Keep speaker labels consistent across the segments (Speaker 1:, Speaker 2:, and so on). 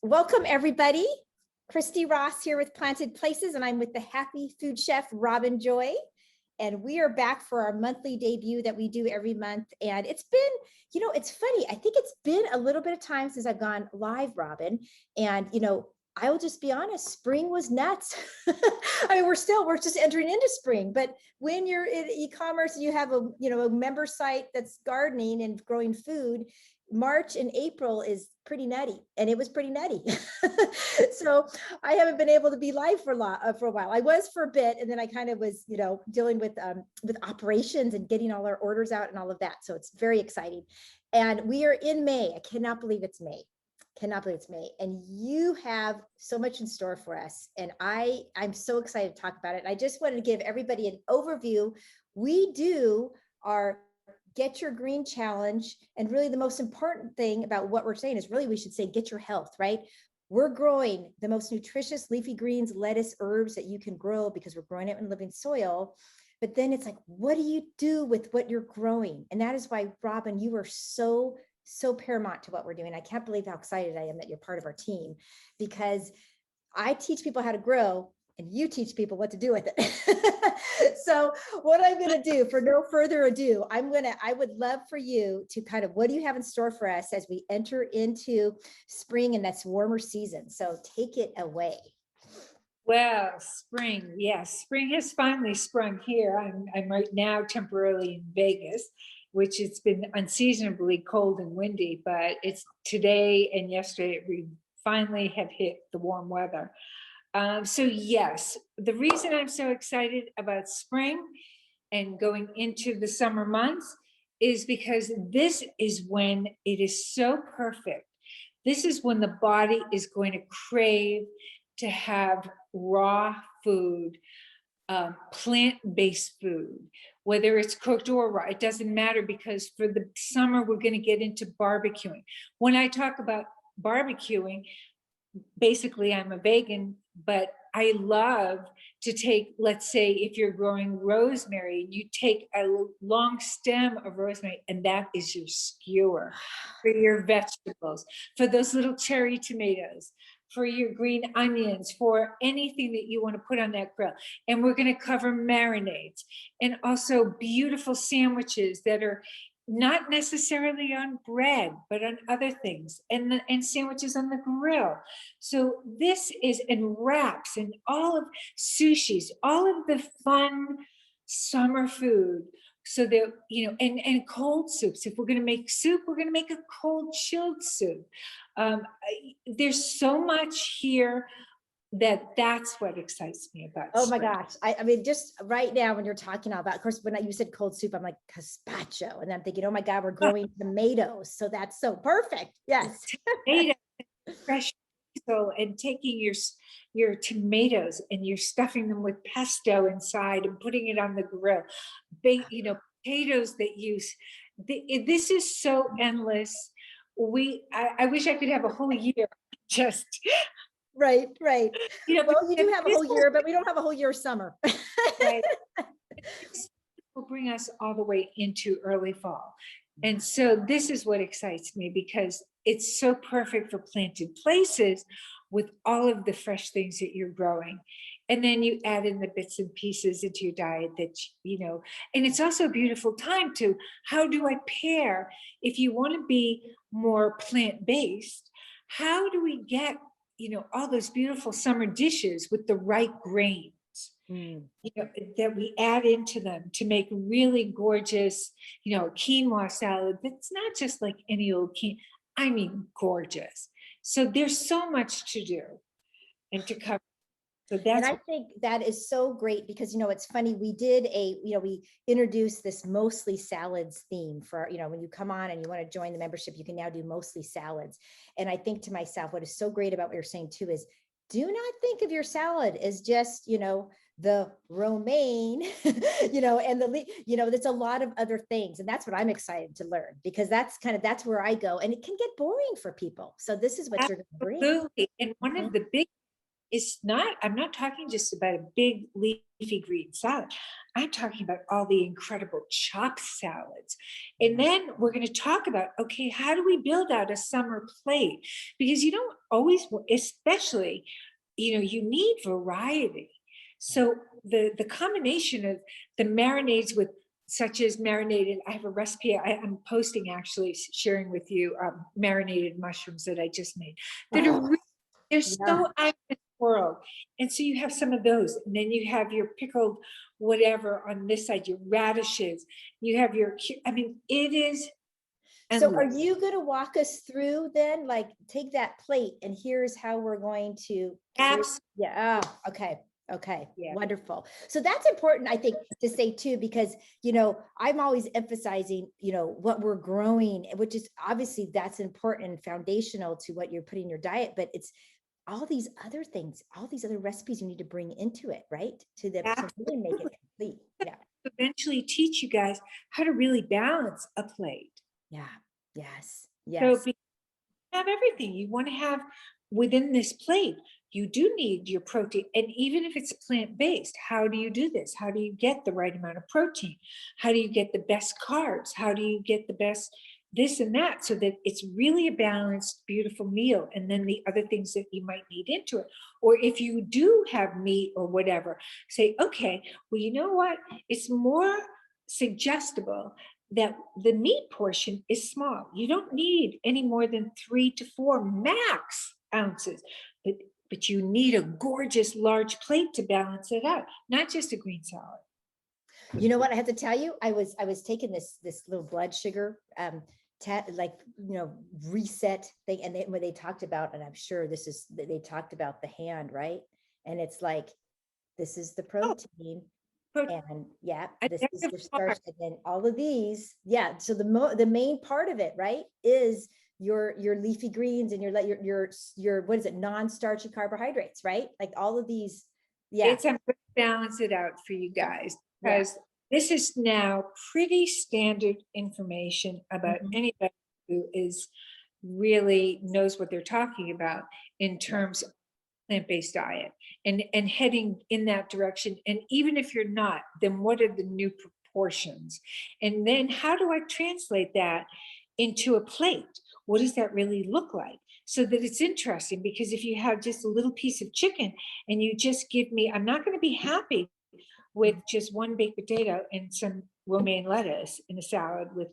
Speaker 1: Welcome, everybody. Christy Ross here with Planted Places, and I'm with the happy food chef, Robin Joy. And we are back for our monthly debut that we do every month. And it's been, it's funny. I think it's been a little bit of time since I've gone live, Robin. And, I will just be honest, spring was nuts. I mean, we're just entering into spring, but when you're in e-commerce and you have a member site that's gardening and growing food, March and April is pretty nutty, and it was pretty nutty. So I haven't been able to be live for a while. I was for a bit, and then I kind of was, dealing with operations and getting all our orders out and all of that. So it's very exciting. And we are in May. I cannot believe it's May. And you have so much in store for us, and I'm so excited to talk about it. I just wanted to give everybody an overview. We do our Get Your Green Challenge, and really the most important thing about what we're saying is really we should say get your health, right? We're growing the most nutritious leafy greens, lettuce, herbs that you can grow because we're growing it in living soil. But then it's like, what do you do with what you're growing? And that is why, Robin, you are so paramount to what we're doing. I can't believe how excited I am that you're part of our team, because I teach people how to grow and you teach people what to do with it. So what I'm going to do, for no further ado, I would love for you to kind of, what do you have in store for us as we enter into spring and that's warmer season? So take it away.
Speaker 2: Well, spring, yes, spring has finally sprung here. I'm right now temporarily in Vegas, which it's been unseasonably cold and windy, but it's today and yesterday we finally have hit the warm weather. So yes, the reason I'm so excited about spring and going into the summer months is because this is when it is so perfect. This is when the body is going to crave to have raw food, plant-based food, whether it's cooked or raw, it doesn't matter, because for the summer, we're going to get into barbecuing. When I talk about barbecuing, basically I'm a vegan, but I love to take, let's say if you're growing rosemary, you take a long stem of rosemary and that is your skewer for your vegetables, for those little cherry tomatoes, for your green onions, for anything that you want to put on that grill. And we're going to cover marinades and also beautiful sandwiches that are not necessarily on bread, but on other things, and sandwiches on the grill. So this is, and wraps and all of sushis, all of the fun summer food. So that, and cold soups. If we're going to make soup, we're going to make a cold chilled soup. There's so much here that's what excites me about
Speaker 1: Oh
Speaker 2: spring.
Speaker 1: my gosh. I mean, just right now when you're talking about, of course, when you said cold soup, I'm like gazpacho. And I'm thinking, oh my God, we're growing tomatoes. So that's so perfect. Yes.
Speaker 2: Tomato, fresh basil, and taking your tomatoes and you're stuffing them with pesto inside and putting it on the grill. Potatoes that this is so endless. I wish I could have a whole year just
Speaker 1: Right. Well, you do have a whole year, but we don't have a whole year of summer.
Speaker 2: Right. This will bring us all the way into early fall. And so this is what excites me, because it's so perfect for Planted Places with all of the fresh things that you're growing. And then you add in the bits and pieces into your diet that, and it's also a beautiful time to, how do I pair? If you want to be more plant-based, how do we get all those beautiful summer dishes with the right grains, that we add into them to make really gorgeous, quinoa salad. That's not just like any old quinoa. I mean, gorgeous. So there's so much to do and to cover. So that's, and
Speaker 1: I think that is so great, because, it's funny, we did we introduced this mostly salads theme for, when you come on and you want to join the membership, you can now do mostly salads. And I think to myself, what is so great about what you're saying too, is do not think of your salad as just, the romaine, and there's a lot of other things. And that's what I'm excited to learn, because that's where I go, and it can get boring for people. So this is what you're going to bring.
Speaker 2: Absolutely. And one of the big is not, I'm not talking just about a big leafy green salad. I'm talking about all the incredible chopped salads. And then we're going to talk about, okay, how do we build out a summer plate? Because you don't always, especially, you need variety. So the combination of the marinades with, such as marinated, I have a recipe I'm posting, actually sharing with you, marinated mushrooms that I just made that are really, they're so out of this world. And so you have some of those, and then you have your pickled whatever on this side, your radishes, you have your, I mean, it is
Speaker 1: So are
Speaker 2: endless.
Speaker 1: you going to walk us through then, like take that plate and here's how we're going to.
Speaker 2: Absolutely.
Speaker 1: Yeah. Oh, okay. Okay.
Speaker 2: Yeah.
Speaker 1: Wonderful. So that's important, I think, to say too, because, I'm always emphasizing, what we're growing, which is obviously that's important and foundational to what you're putting in your diet, but it's all these other things, all these other recipes you need to bring into it, right? To really make it complete. Yeah.
Speaker 2: Eventually teach you guys how to really balance a plate.
Speaker 1: Yeah. Yes.
Speaker 2: So
Speaker 1: Yes.
Speaker 2: have everything you want to have within this plate. You do need your protein. And even if it's plant-based, how do you do this? How do you get the right amount of protein? How do you get the best carbs? How do you get the best this and that, so that it's really a balanced, beautiful meal? And then the other things that you might need into it. Or if you do have meat or whatever, say, okay, well, you know what? It's more suggestible that the meat portion is small. You don't need any more than 3 to 4 max ounces, but you need a gorgeous large plate to balance it out, not just a green salad.
Speaker 1: You know what I have to tell you? I was taking this little blood sugar reset thing, and when they talked about, and I'm sure they talked about the hand, right? And it's like, this is the protein. And yeah, this is your starch, and then all of these. Yeah. So the main part of it, right, is your leafy greens and your what is it, non-starchy carbohydrates, right? Like all of these. Yeah.
Speaker 2: It's I'm going to balance it out for you guys, because this is now pretty standard information about anybody who is really knows what they're talking about in terms of plant-based diet and heading in that direction. And even if you're not, then what are the new proportions? And then how do I translate that into a plate? What does that really look like? So that it's interesting, because if you have just a little piece of chicken and you just give me, I'm not going to be happy with just one baked potato and some romaine lettuce in a salad with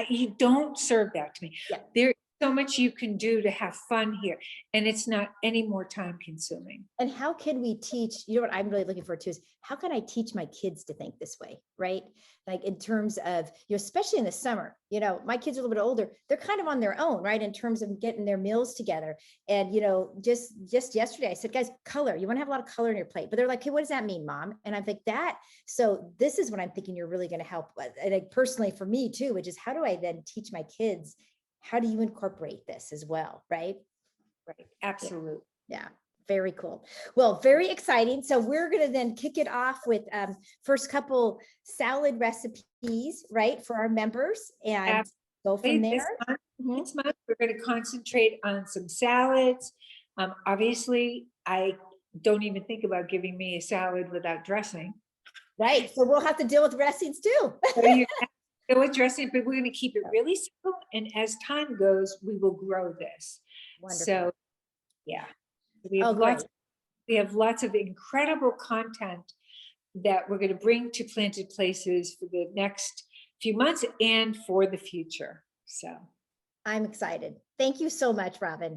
Speaker 2: you don't serve that to me.
Speaker 1: Yeah.
Speaker 2: There's so much you can do to have fun here, and it's not any more time consuming.
Speaker 1: And how can we teach, what I'm really looking forward to is, how can I teach my kids to think this way, right? Like in terms of, especially in the summer, my kids are a little bit older, they're kind of on their own, right? In terms of getting their meals together. And, just yesterday I said, guys, color, you want to have a lot of color in your plate, but they're like, hey, what does that mean, Mom? And I'm like, so this is what I'm thinking you're really going to help with. And like, personally for me too, which is, how do I then teach my kids, how do you incorporate this as well? Right.
Speaker 2: Right. Absolutely.
Speaker 1: Yeah. Very cool. Well, very exciting. So we're going to then kick it off with first couple salad recipes, right, for our members, and go from there.
Speaker 2: This month, we're going to concentrate on some salads. Obviously, I don't even think about giving me a salad without dressing.
Speaker 1: Right. So we'll have to deal with dressings too.
Speaker 2: So you deal with dressing, but we're going to keep it really simple. And as time goes, we will grow this.
Speaker 1: Wonderful.
Speaker 2: So, yeah. We have lots of incredible content that we're going to bring to Planted Places for the next few months and for the future. So
Speaker 1: I'm excited. Thank you so much, Robin.